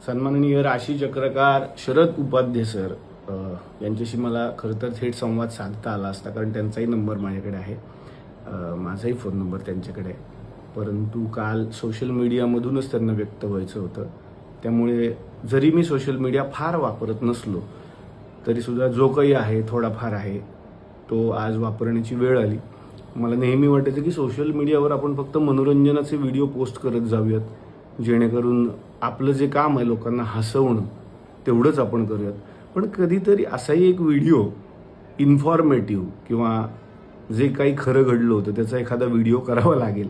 सन्माननीय राशी चक्रकार शरद उपाध्ये सर यांच्याशी मला खरं तर थेट संवाद साधता आला असता, कारण त्यांचाही नंबर माझ्याकडे आहे, माझाही फोन नंबर त्यांच्याकडे आहे. परंतु काल सोशल मीडियामधूनच त्यांना व्यक्त व्हायचं होतं. त्यामुळे जरी मी सोशल मीडिया फार वापरत नसलो तरीसुद्धा जो काही आहे थोडाफार आहे तो आज वापरण्याची वेळ आली. मला नेहमी वाटायचं की सोशल मीडियावर आपण फक्त मनोरंजनाचे व्हिडिओ पोस्ट करत जाऊयात, जेणेकरून आपलं जे काम आहे लोकांना हसवणं तेवढंच आपण करूयात. पण कधीतरी असाही एक व्हिडिओ इन्फॉर्मेटिव्ह किंवा जे काही खरं घडलं होतं त्याचा एखादा व्हिडिओ करावा लागेल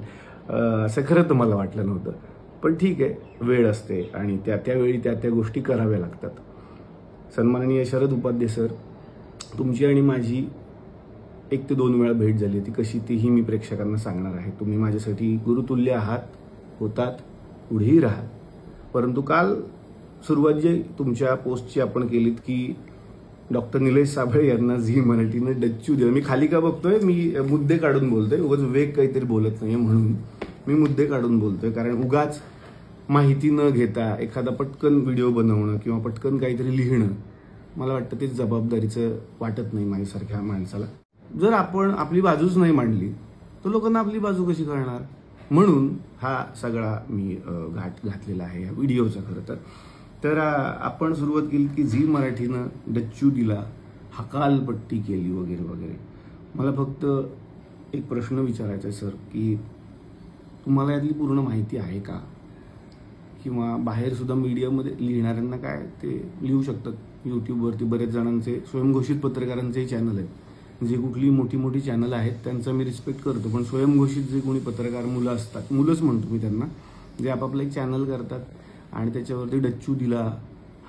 असं खरं तर मला वाटलं नव्हतं. पण ठीक आहे, वेळ असते आणि त्यावेळी त्या गोष्टी कराव्या लागतात. सन्माननीय शरद उपाध्ये सर, तुमची आणि माझी 1 ते 2 वेळा भेट झाली होती. कशी तीही मी प्रेक्षकांना सांगणार आहे. तुम्ही माझ्यासाठी गुरुतुल्य आहात, होतात, पुढेही राहाल. परंतु काल सुरुवात जी तुमच्या पोस्टची आपण केलीत की डॉक्टर निलेश साबळे यांना झी मराठीनं डच्चू दिलं. मी खाली का बघतोय, मी मुद्दे काढून बोलतोय, उगाच वेग काहीतरी बोलत नाहीये म्हणून मी मुद्दे काढून बोलतोय. कारण उगाच माहिती न घेता एखादा पटकन व्हिडिओ बनवणं किंवा पटकन काहीतरी लिहिणं मला वाटतं ते जबाबदारीचं वाटत नाही माझ्यासारख्या माणसाला. जर आपण आपली बाजूच नाही मांडली तर लोकांना आपली बाजू कशी कळणार, म्हणून हा सगळा मी घाट घातलेला आहे या व्हिडिओचा. खरं तर आपण सुरुवात केली की झी मराठीनं डच्चू दिला, हकालपट्टी केली वगैरे वगैरे. मला फक्त एक प्रश्न विचारायचा आहे सर, की तुम्हाला यातली पूर्ण माहिती आहे का? किंवा बाहेर सुद्धा मीडियामध्ये लिहिणाऱ्यांना काय ते लिहू शकतात. यूट्यूबवरती बरेच जणांचे स्वयंघोषित पत्रकारांचेही चॅनल आहेत. जे कुठली मोठी मोठी चॅनल आहेत त्यांचा मी रिस्पेक्ट करतो, पण स्वयंघोषित जे कोणी पत्रकार मुलं असतात, मुलंच म्हणतो मी त्यांना, जे आपापलं एक चॅनल करतात आणि त्याच्यावरती डच्चू दिला,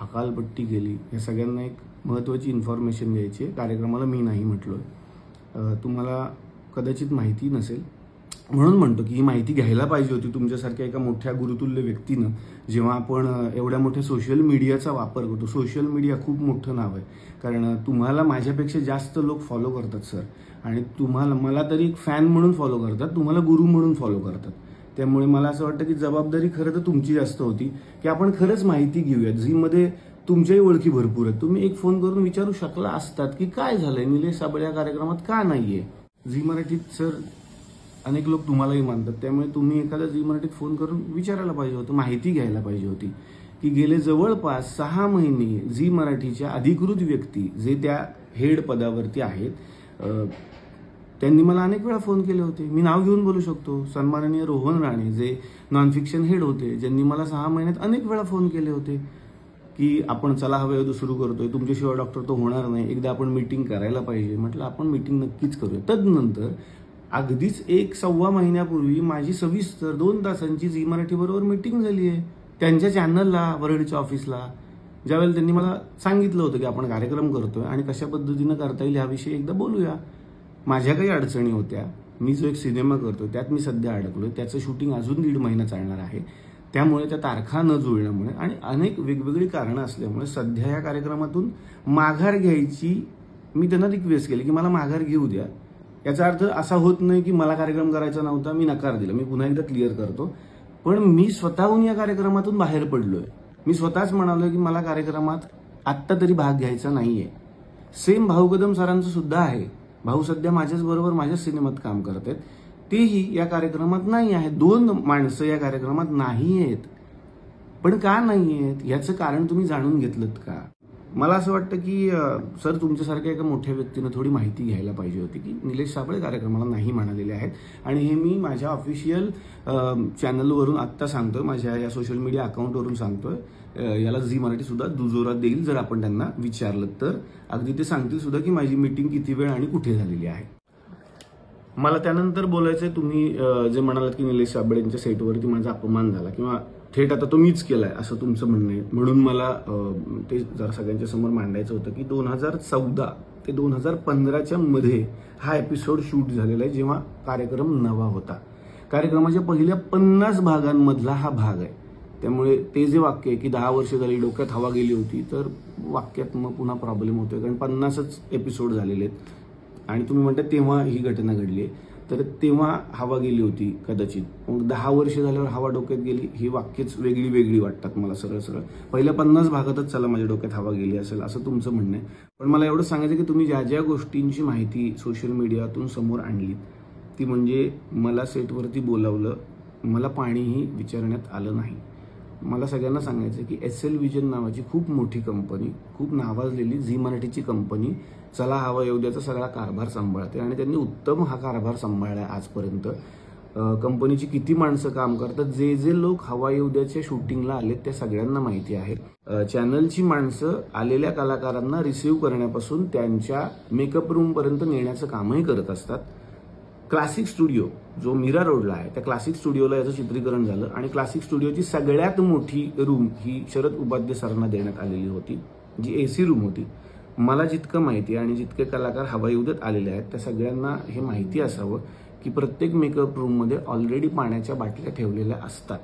हकालपट्टी केली, या सगळ्यांना एक महत्त्वाची इन्फॉर्मेशन द्यायची आहे. कार्यक्रमाला मी नाही म्हटलोय. तुम्हाला कदाचित माहिती नसेल म्हणून म्हणतो की ही माहिती घ्यायला पाहिजे होती तुमच्यासारख्या एका मोठ्या गुरुतुल्य व्यक्तीनं. जेव्हा आपण एवढ्या मोठ्या सोशल मीडियाचा वापर करतो, सोशल मीडिया खूप मोठं नाव आहे, कारण तुम्हाला माझ्यापेक्षा जास्त लोक फॉलो करतात सर, आणि तुम्हाला मला तरी एक फॅन म्हणून फॉलो करतात, तुम्हाला गुरु म्हणून फॉलो करतात. त्यामुळे मला असं वाटतं की जबाबदारी खरं तर तुमची जास्त होती की आपण खरंच माहिती घेऊयात. झीमध्ये तुमच्याही ओळखी भरपूर आहेत. तुम्ही एक फोन करून विचारू शकला असतात की काय झालंय, निलेश साबळे या कार्यक्रमात का नाहीये. झी मराठीत सर अनेक लोक तुम्हालाही मानतात, त्यामुळे तुम्ही एखादा झी मराठीत फोन करून विचारायला पाहिजे होतं, माहिती घ्यायला पाहिजे होती की गेले जवळपास 6 महिने झी मराठीच्या अधिकृत व्यक्ती जे त्या हेड पदावरती आहेत त्यांनी मला अनेक वेळा फोन केले होते. मी नाव घेऊन बोलू शकतो. सन्माननीय रोहन राणे जे नॉन फिक्शन हेड होते, ज्यांनी मला 6 महिन्यात अनेक वेळा फोन केले होते की आपण चला हवं सुरू करतोय, तुमच्याशिवाय डॉक्टर तो होणार नाही, एकदा आपण मीटिंग करायला पाहिजे. म्हटलं आपण मीटिंग नक्कीच करूया. तदनंतर अगदीच 1-1.25 महिन्यापूर्वी माझी सविस्तर 2 तासांची झी मराठी बरोबर मीटिंग झाली आहे त्यांच्या चॅनलला, वरळीच्या ऑफिसला. ज्यावेळेला त्यांनी मला सांगितलं होतं की आपण कार्यक्रम करतोय आणि कशा पद्धतीनं करता येईल याविषयी एकदा बोलूया. माझ्या काही अडचणी होत्या. मी जो एक सिनेमा करतोय त्यात मी सध्या अडकलोय, त्याचं शूटिंग अजून 1.5 महिना चालणार आहे. त्यामुळे त्या तारखा न जुळल्यामुळे आणि अनेक वेगवेगळी कारणं असल्यामुळे सध्या या कार्यक्रमातून माघार घ्यायची मी त्यांना रिक्वेस्ट केली की मला माघार घेऊ द्या. याचा अर्थ असा होत नाही की मला कार्यक्रम करायचा नव्हता, मी नकार दिला. मी पुन्हा एकदा क्लिअर करतो, पण मी स्वतःहून या कार्यक्रमातून बाहेर पडलोय. मी स्वतःच म्हणालोय की मला कार्यक्रमात आत्ता तरी भाग घ्यायचा नाहीये. सेम भाऊ कदम सरांचं सुद्धा आहे. भाऊ सध्या माझ्याच बरोबर माझ्या सिनेमात काम करत आहेत, तेही या कार्यक्रमात नाही आहेत. 2 माणसं या कार्यक्रमात नाही आहेत. पण का नाही आहेत याचं कारण तुम्ही जाणून घेतलं का? मला असं वाटतं की सर तुमच्यासारख्या एका मोठ्या व्यक्तीनं थोडी माहिती घ्यायला पाहिजे होती की निलेश साबळे कार्यक्रमाला नाही म्हणालेले आहेत. आणि हे मी माझ्या ऑफिशियल चॅनलवरून आत्ता सांगतोय, माझ्या या सोशल मीडिया अकाउंटवरून सांगतोय. याला झी मराठी सुद्धा दुजोरा देईल जर आपण त्यांना विचारलं तर. अगदी ते सांगतील सुद्धा की माझी मीटिंग किती वेळ आणि कुठे झालेली आहे. मला त्यानंतर बोलायचंय, तुम्ही जे म्हणालात की निलेश साबळे यांच्या सेटवरती माझा अपमान झाला किंवा थेट आता तो मीच केलाय असं तुमचं म्हणणं आहे, म्हणून मला ते जरा सगळ्यांच्या समोर मांडायचं होतं की 2014 ते 2015च्या मध्ये हा एपिसोड शूट झालेला आहे, जेव्हा कार्यक्रम नवा होता. कार्यक्रमाच्या पहिल्या 50 भागांमधला हा भाग आहे. त्यामुळे ते जे वाक्य आहे की 10 वर्ष झाली डोक्यात हवा गेली होती, तर वाक्यात मग पुन्हा प्रॉब्लेम होतोय, कारण 50च एपिसोड झालेले आहेत आणि तुम्ही म्हणता तेव्हा ही घटना घडली आहे. तर तेव्हा हवा गेली होती कदाचित. मग 10 वर्ष झाल्यावर हवा डोक्यात गेली, ही वाक्यच वेगळी वेगळी वाटतात मला सरळ सरळ. पहिल्या 50 भागातच चला माझ्या डोक्यात हवा गेली असेल असं तुमचं म्हणणं आहे. पण मला एवढं सांगायचं की तुम्ही ज्या ज्या गोष्टींची माहिती सोशल मीडियातून समोर आणली ती म्हणजे मला सेटवरती बोलावलं, मला पाणीही विचारण्यात आलं नाही. मला सगळ्यांना सांगायचं की SL विजन नावाची खूप मोठी कंपनी, खूप नावाजलेली झी मराठीची कंपनी चला हवा येऊ द्याचा सगळा कारभार सांभाळते आणि त्यांनी उत्तम हा कारभार सांभाळलाय आजपर्यंत. कंपनीची किती माणसं काम करतात, जे जे लोक हवा येऊ द्याच्या शूटिंगला आलेत त्या सगळ्यांना माहिती आहे. चॅनलची माणसं आलेल्या कलाकारांना रिसीव्ह करण्यापासून त्यांच्या मेकअप रूम पर्यंत नेण्याचं कामही करत असतात. क्लासिक स्टुडिओ जो मीरा रोडला आहे त्या क्लासिक स्टुडिओला याचं चित्रीकरण झालं आणि क्लासिक स्टुडिओची सगळ्यात मोठी रूम ही शरद उपाध्ये सरांना देण्यात आलेली होती, जी AC रूम होती. मला जितकं माहिती आणि जितके कलाकार हवा येऊ देत आलेले आहेत त्या सगळ्यांना हे माहिती असावं की प्रत्येक मेकअप रूममध्ये ऑलरेडी पाण्याच्या बाटल्या ठेवलेल्या असतात.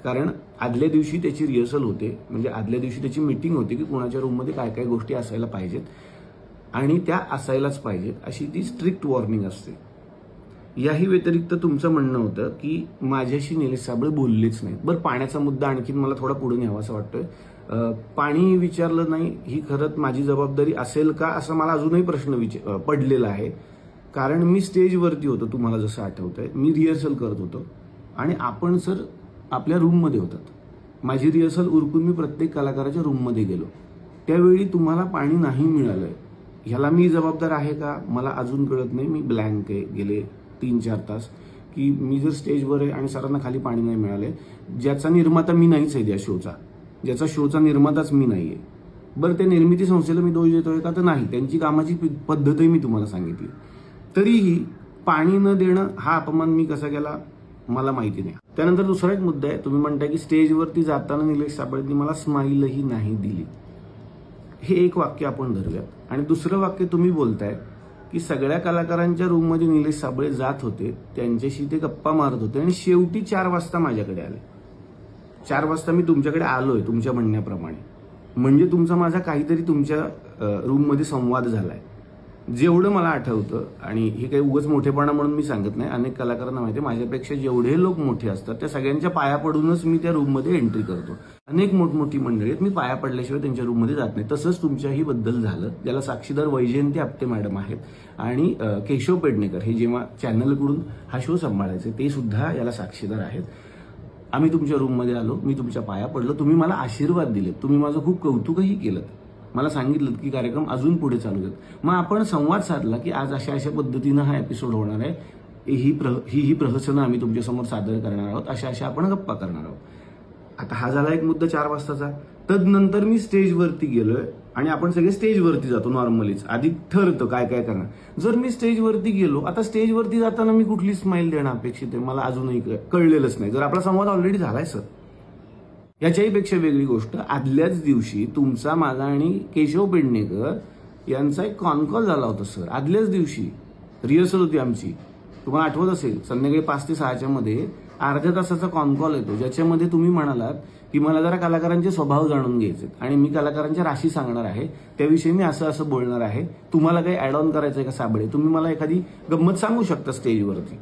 कारण आदल्या दिवशी त्याची रिहर्सल होते, म्हणजे आदल्या दिवशी त्याची मीटिंग होते की कोणाच्या रूममध्ये काय काय गोष्टी असायला पाहिजेत आणि त्या असायलाच पाहिजेत अशी ती स्ट्रिक्ट वॉर्निंग असते. याही व्यतिरिक्त तुमचं म्हणणं होतं की माझ्याशी निलेश साबळे बोललेच नाहीत. बरं, पाण्याचा मुद्दा आणखीन मला थोडा पुढे न्यावा असं वाटतोय. पाणी विचारलं नाही ही खरंच माझी जबाबदारी असेल का असं मला अजूनही प्रश्न पडलेला आहे. कारण मी स्टेजवरती होतो, तुम्हाला जसं आठवतंय मी रिहर्सल करत होतो आणि आपण सर आपल्या रूममध्ये होतात. माझी रिहर्सल उरकून मी प्रत्येक कलाकाराच्या रूममध्ये गेलो, त्यावेळी तुम्हाला पाणी नाही मिळालंय. ह्याला मी जबाबदार आहे का मला अजून कळत नाही. मी ब्लँक आहे गेले 3-4 तास की मी जर स्टेजवर आहे आणि सरांना खाली पाणी नाही मिळालंय, ज्याचा निर्माता मी नाहीच आहे, ज्याचा शोचा निर्माताच मी नाहीये. बरं, त्या निर्मिती संस्थेला मी दोष देतोय का तर नाही, त्यांची कामाची पद्धतही मी तुम्हाला सांगितली. तरीही पाणी न देणं हा अपमान मी कसा केला मला माहिती नाही. त्यानंतर दुसरा एक मुद्दा आहे, तुम्ही म्हणताय की स्टेजवरती जाताना निलेश साबळेंनी मला स्माईलही नाही दिली. हे एक वाक्य आपण धरूयात. आणि दुसरं वाक्य तुम्ही बोलताय की सगळ्या कलाकारांच्या रूममध्ये निलेश साबळे जात होते, त्यांच्याशी ते गप्पा मारत होते आणि शेवटी 4 वाजता माझ्याकडे आले. 4 वाजता मी तुमच्याकडे आलोय तुमच्या म्हणण्याप्रमाणे, म्हणजे तुमचा माझा काहीतरी तुमच्या रूममध्ये संवाद झालाय. जेवढं मला आठवतं, आणि हे काही उगाच मोठेपणा म्हणून मी सांगत नाही, अनेक कलाकारांना माहिती आहे माझ्यापेक्षा जेवढे लोक मोठे असतात त्या सगळ्यांच्या पाया पडूनच मी त्या रूममध्ये एंट्री करतो. अनेक मोठमोठी मंडळी आहेत, मी पाया पडल्याशिवाय त्यांच्या रूममध्ये जात नाही. तसंच तुमच्याही बद्दल झालं, ज्याला साक्षीदार वैजयंती आपटे मॅडम आहेत आणि केशव पेडणेकर हे जेव्हा चॅनलकडून हा शो सांभाळायचे ते सुद्धा याला साक्षीदार आहेत. आम्ही तुमच्या रूममध्ये आलो, मी तुमच्या पाया पडलो, तुम्ही मला आशीर्वाद दिलेत, तुम्ही माझं खूप कौतुकही केलं, मला सांगितलं की कार्यक्रम अजून पुढे चालू देत. मग आपण संवाद साधला की आज अशा अशा पद्धतीनं हा एपिसोड होणार आहे, ही प्रहसनं आम्ही तुमच्यासमोर सादर करणार आहोत, अशा आपण गप्पा करणार आहोत. आता हा झाला एक मुद्दा 4 वाजताचा. तदनंतर मी स्टेजवरती गेलोय आणि आपण सगळे स्टेजवरती जातो नॉर्मलीच, आधी ठरतं काय काय करणार. जर मी स्टेजवरती गेलो, आता स्टेजवरती जाताना मी कुठली स्माईल देणं अपेक्षित आहे मला अजूनही कळलेलंच नाही, जर आपला संवाद ऑलरेडी झालाय सर. याच्याही पेक्षा वेगळी गोष्ट, आदल्याच दिवशी तुमचा, माझा आणि केशव पेडणेकर यांचा एक कॉल झाला होता सर. आदल्याच दिवशी रिहर्सल होती आमची, तुम्हाला आठवत असेल, संध्याकाळी 5 ते 6च्या मध्ये अर्ध्या तासाचा कॉल येतो, ज्याच्यामध्ये तुम्ही म्हणालात की मला जरा कलाकारांचे स्वभाव जाणून घ्यायचे आणि मी कलाकारांच्या राशी सांगणार आहे, त्याविषयी मी असं बोलणार आहे, तुम्हाला काही ऍड ऑन करायचंय का साबळे, तुम्ही मला एखादी गंमत सांगू शकता स्टेजवरती.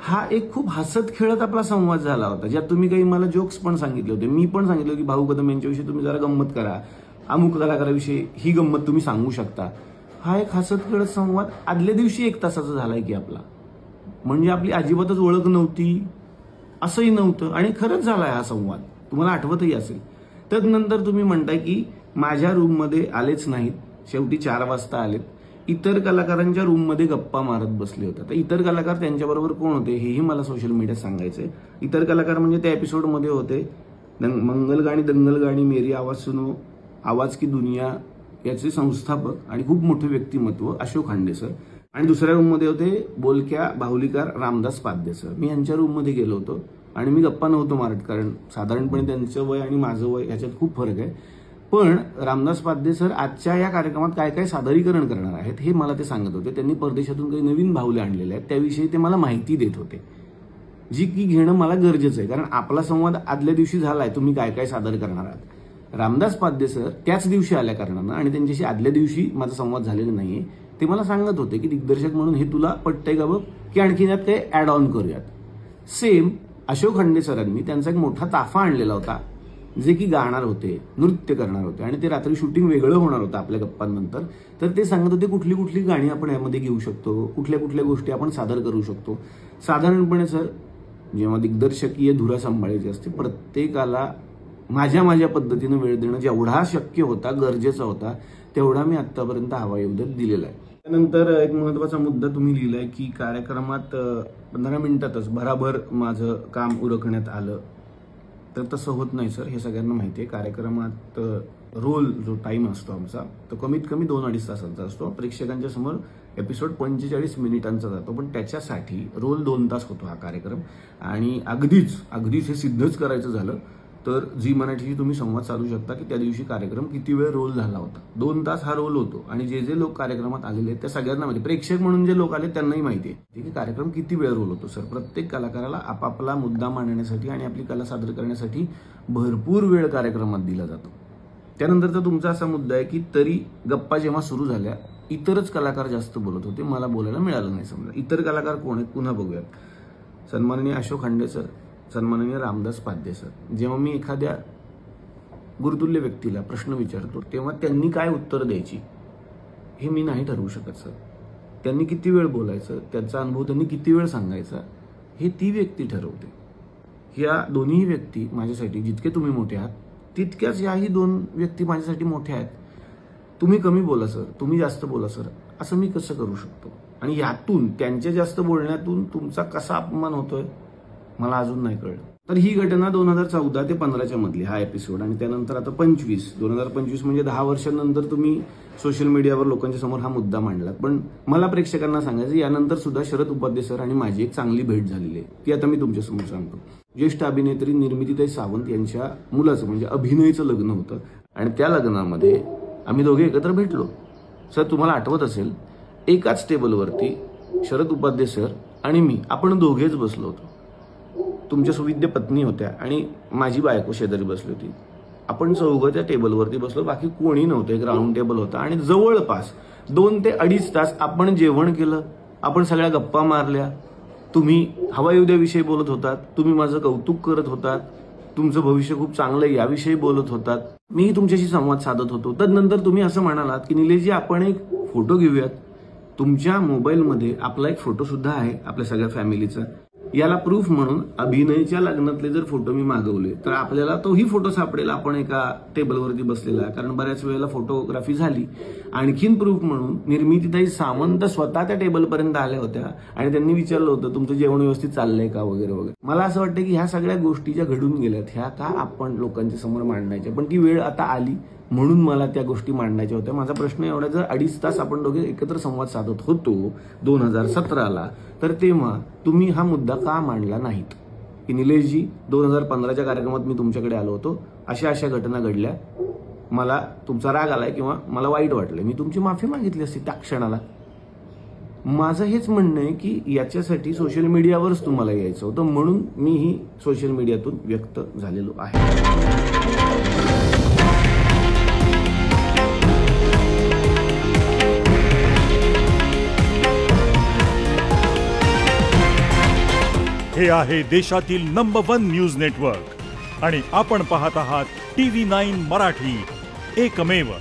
हा एक खूप हसत खेळत आपला संवाद झाला होता, ज्यात तुम्ही काही मला जोक्स पण सांगितले होते. मी पण सांगितलं की भाऊ कदम यांच्याविषयी तुम्ही जरा गंमत करा, अमुक कलाकाराविषयी ही गंमत तुम्ही सांगू शकता. हा एक हसत खेळत संवाद आदल्या दिवशी 1 तासाचा झालाय की आपला, म्हणजे आपली अजिबातच ओळख नव्हती असंही नव्हतं आणि खरंच झालाय हा संवाद, तुम्हाला आठवतही असेल. तदनंतर तुम्ही म्हणताय की माझ्या रूममध्ये आलेच नाहीत, शेवटी 4 वाजता आलेत, इतर कलाकारांच्या रूममध्ये गप्पा मारत बसले होते. तर इतर कलाकार त्यांच्याबरोबर कोण होते हेही मला सोशल मीडियात सांगायचंय. इतर कलाकार म्हणजे त्या एपिसोडमध्ये होते मंगल गाणी दंगल गाणी मेरी आवाज सुनो, आवाज की दुनिया याचे संस्थापक आणि खूप मोठे व्यक्तिमत्व अशोक खांडे सर, आणि दुसऱ्या रूममध्ये होते बोलक्या बाहुलीकार रामदास पाध्ये सर. मी यांच्या रूममध्ये गेलो होतो आणि मी गप्पा नव्हतो मारत, कारण साधारणपणे त्यांचं वय आणि माझं वय ह्याच्यात खूप फरक आहे. पण रामदास पाध्ये सर आजच्या या कार्यक्रमात काय काय सादरीकरण करणार आहेत हे मला ते सांगत होते. त्यांनी परदेशातून काही नवीन बाहुले आणलेले आहेत, त्याविषयी ते मला माहिती देत होते, जी की घेणं मला गरजेचं आहे, कारण आपला संवाद आदल्या दिवशी झालाय, तुम्ही काय काय सादर करणार आहात. रामदास पाध्ये सर त्याच दिवशी आल्या कारणानं आणि त्यांच्याशी आदल्या दिवशी माझा संवाद झालेला नाहीये, ते मला सांगत होते की दिग्दर्शक म्हणून हे तुला पटतंय का बघ, की आणखीन यात काही ऍड ऑन करूयात. सेम अशोक खंडे सरांनी त्यांचा एक मोठा ताफा आणलेला होता, जे की गाणार होते, नृत्य करणार होते आणि ते रात्री शूटिंग वेगळं होणार होतं आपल्या गप्पांनंतर. तर ते सांगत होते कुठली कुठली गाणी आपण यामध्ये घेऊ शकतो, कुठल्या कुठल्या गोष्टी आपण सादर करू शकतो. साधारणपणे सर, जेव्हा दिग्दर्शकीय धुरा सांभाळायची असते, प्रत्येकाला माझ्या पद्धतीनं वेळ देणं जेवढा शक्य होता, गरजेचा होता, तेवढा मी आतापर्यंत हवा येऊ दिलेला आहे. त्यानंतर एक महत्वाचा मुद्दा तुम्ही लिहिलाय की कार्यक्रमात 15 मिनिटातच भराभर माझं काम उरकण्यात आलं. तर तसं होत नाही सर, हे सगळ्यांना माहिती आहे. कार्यक्रमात रोल जो टाइम असतो आमचा, तो कमीत कमी 2-2.5 तासांचा असतो. प्रेक्षकांच्या समोर एपिसोड 45 मिनिटांचा जातो, पण त्याच्यासाठी रोल 2 तास होतो हा कार्यक्रम. आणि अगदीच हे सिद्धच करायचं झालं तर झी मराठीशी तुम्ही संवाद साधू शकता की त्या दिवशी कार्यक्रम किती वेळ रोल झाला होता. 2 तास हा रोल होतो. आणि जे लोक कार्यक्रमात आलेले आहेत त्या सगळ्यांना माहिती, प्रेक्षक म्हणून जे लोक आले त्यांनाही माहिती आहे की कार्यक्रम किती वेळ रोल होतो. सर, प्रत्येक कलाकाराला आपापला मुद्दा मांडण्यासाठी आणि आपली कला सादर करण्यासाठी भरपूर वेळ कार्यक्रमात दिला जातो. त्यानंतरचा तुमचा असा मुद्दा आहे की तरी गप्पा जेव्हा सुरू झाल्या इतरच कलाकार जास्त बोलत होते, मला बोलायला मिळालं नाही. समजा इतर कलाकार कोण आहेत पुन्हा बघूयात. सन्माननीय अशोक खंडे सर, सन्माननीय रामदास पाध्ये सर. जेव्हा मी एखाद्या गुरुतुल्य व्यक्तीला प्रश्न विचारतो तेव्हा त्यांनी काय उत्तर द्यायची हे मी नाही ठरवू शकत सर. त्यांनी किती वेळ बोलायचं, त्याचा अनुभव त्यांनी किती वेळ सांगायचा, हे ती व्यक्ती ठरवते. ह्या दोन्ही व्यक्ती माझ्यासाठी जितके तुम्ही मोठे आहात तितक्याच याही 2 व्यक्ती माझ्यासाठी मोठ्या आहेत. तुम्ही कमी बोला सर, तुम्ही जास्त बोला सर, असं मी कसं करू शकतो? आणि यातून त्यांच्या जास्त बोलण्यातून तुमचा कसा अपमान होतोय मला अजून नाही कळलं. तर ही घटना 2014 ते 15च्या मधली हा एपिसोड. आणि त्यानंतर आता 2025 म्हणजे 10 वर्षांनंतर तुम्ही सोशल मीडियावर लोकांच्या समोर हा मुद्दा मांडलात. पण मला प्रेक्षकांना सांगायचं, यानंतर सुद्धा शरद उपाध्ये सर आणि माझी एक चांगली भेट झालेली आहे, ती आता मी तुमच्या समोर सांगतो. ज्येष्ठ अभिनेत्री निर्मितीताई सावंत यांच्या मुलाचं म्हणजे अभिनयचं लग्न होतं आणि त्या लग्नामध्ये आम्ही दोघे एकत्र भेटलो. सर, तुम्हाला आठवत असेल, एकाच टेबलवरती शरद उपाध्ये सर आणि मी, आपण दोघेच बसलो होतो. तुमच्या सुविद्य पत्नी होत्या आणि माझी बायको शेजारी बसली होती. आपण चौघं त्या टेबलवरती बसलो, बाकी कोणी नव्हतं. एक राऊंड टेबल होता आणि जवळपास 2 ते 2.5 तास आपण जेवण केलं, आपण सगळ्या गप्पा मारल्या. तुम्ही हवा येऊ द्याविषयी बोलत होतात, तुम्ही माझं कौतुक करत होतात, तुमचं भविष्य खूप चांगलं आहे याविषयी बोलत होतात, मीही तुमच्याशी संवाद साधत होतो. तदनंतर तुम्ही असं म्हणालात की निलेशजी, आपण एक फोटो घेऊयात. तुमच्या मोबाईलमध्ये आपला एक फोटो सुद्धा आहे आपल्या सगळ्या फॅमिलीचा. याला प्रूफ म्हणून अभिनयच्या लग्नातले जर फोटो मी मागवले तर आपल्याला तोही फोटो सापडेल, आपण एका टेबलवरती बसलेला. कारण बऱ्याच वेळेला फोटोग्राफी झाली. आणखीन प्रूफ म्हणून निर्मितीताई सावंत स्वतः त्या टेबलपर्यंत आल्या होत्या आणि त्यांनी विचारलं होतं तुमचं जेवण व्यवस्थित चाललंय का वगैरे वगैरे. मला असं वाटतं की ह्या सगळ्या गोष्टी ज्या घडून गेल्यात ह्या का आपण लोकांच्या समोर मांडायच्या, पण ती वेळ आता आली म्हणून मला त्या गोष्टी मांडायच्या होत्या. माझा प्रश्न एवढा, जर 2.5 तास आपण दोघे एकत्र संवाद साधत होतो 2017ला, तर तेव्हा तुम्ही हा मुद्दा का मांडला नाहीत की निलेशजी 2015च्या कार्यक्रमात मी तुमच्याकडे आलो होतो, अशा घटना घडल्या, मला तुमचा राग आलाय किंवा मला वाईट वाटलं, मी तुमची माफी मागितली असती त्या क्षणाला. माझं हेच म्हणणं आहे की याच्यासाठी सोशल मीडियावरच तुम्हाला यायचं होतं, म्हणून मीही सोशल मीडियातून व्यक्त झालेलो आहे. हे आहे देशातील नंबर 1 न्यूज नेटवर्क आणि आपण पाहत आहात TV9 मराठी, एकमेव.